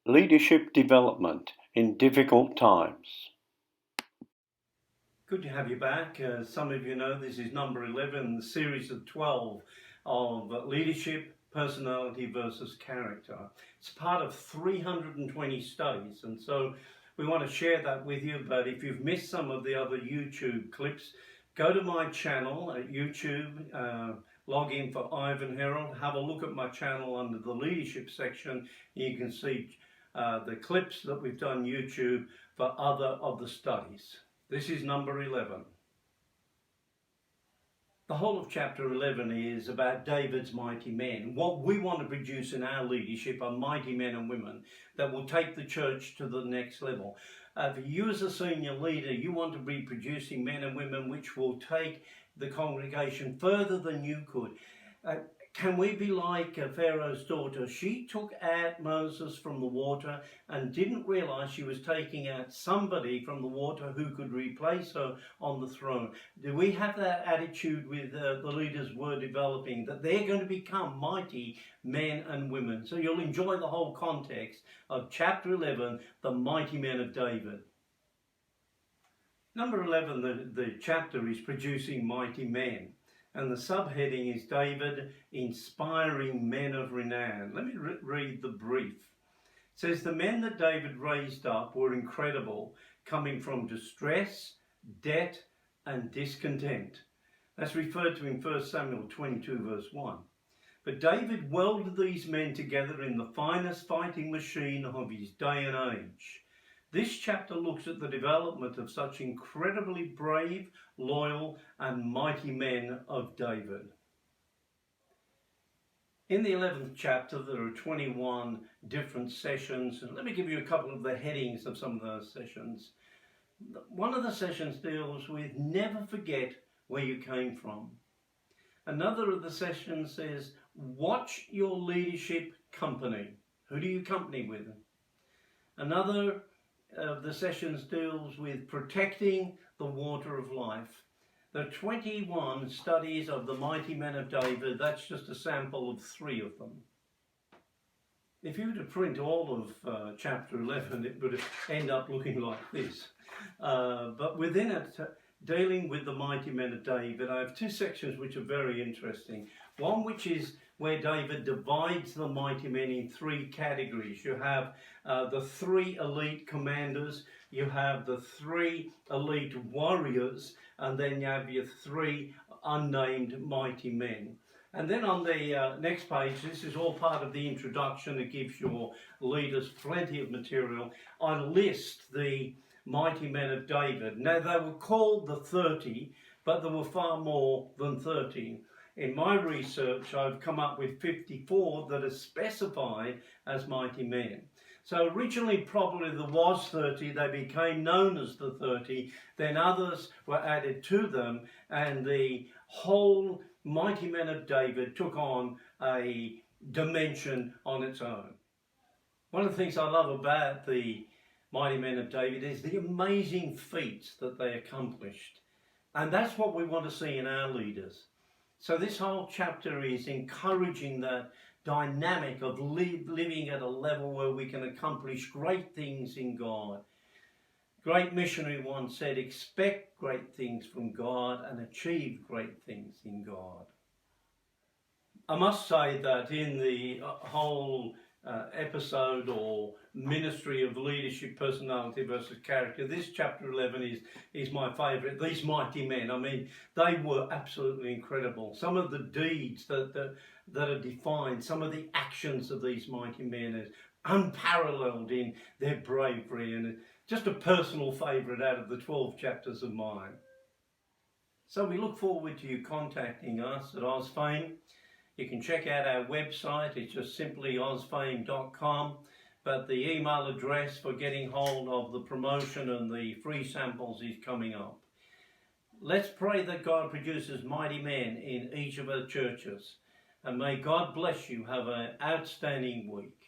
Leadership Development in Difficult Times. Good to have you back. As some of you know, this is number 11 in the series of 12 of leadership, personality versus character. It's part of 320 studies, and so we want to share that with you. But if you've missed some of the other YouTube clips, go to my channel at YouTube, log in for Ivan Herald, have a look at my channel under the leadership section. You can see the clips that we've done YouTube for other of the studies. This is number 11. The whole of chapter 11 is about David's mighty men. What we want to produce in our leadership are mighty men and women that will take the church to the next level. For you as a senior leader, you want to be producing men and women which will take the congregation further than you could. Can we be like Pharaoh's daughter? She took out Moses from the water and didn't realize she was taking out somebody from the water who could replace her on the throne. Do we have that attitude with the leaders we're developing, that they're going to become mighty men and women? So you'll enjoy the whole context of chapter 11, the mighty men of David. Number 11, the chapter is producing mighty men. And the subheading is David inspiring men of renown. Let me read the brief. It says, the men that David raised up were incredible, coming from distress, debt, and discontent. That's referred to in 1 Samuel 22 verse 1. But David welded these men together in the finest fighting machine of his day and age. This chapter looks at the development of such incredibly brave, loyal, and mighty men of David. In the 11th chapter, there are 21 different sessions, and let me give you a couple of the headings of some of those sessions. One of the sessions deals with never forget where you came from. Another of the sessions says, watch your leadership company. Who do you company with? Another of the sessions deals with protecting the water of life. There are 21 studies of the mighty men of David. That's just a sample of 3 of them. If you were to print all of chapter 11, it would end up looking like this. But within it, dealing with the mighty men of David, I have 2 sections which are very interesting. One which is where David divides the mighty men in 3 categories. You have the 3 elite commanders, you have the 3 elite warriors, and then you have your 3 unnamed mighty men. And then on the next page, this is all part of the introduction. It gives your leaders plenty of material. I list the mighty men of David. Now, they were called the 30, but there were far more than 30. In my research, I've come up with 54 that are specified as mighty men. So originally, probably there was 30. They became known as the 30. Then others were added to them, and the whole mighty men of David took on a dimension on its own. One of the things I love about the mighty men of David is the amazing feats that they accomplished. And that's what we want to see in our leaders. So this whole chapter is encouraging that dynamic of living at a level where we can accomplish great things in God. Great missionary once said, expect great things from God and achieve great things in God. I must say that in the whole episode or ministry of leadership, personality versus character, this chapter 11 is my favourite. These mighty men, I mean, they were absolutely incredible. Some of the deeds that are defined, some of the actions of these mighty men is unparalleled in their bravery, and just a personal favourite out of the 12 chapters of mine. So we look forward to you contacting us at OzFame. You can check out our website. It's just simply ozfame.com. But the email address for getting hold of the promotion and the free samples is coming up. Let's pray that God produces mighty men in each of our churches. And may God bless you. Have an outstanding week.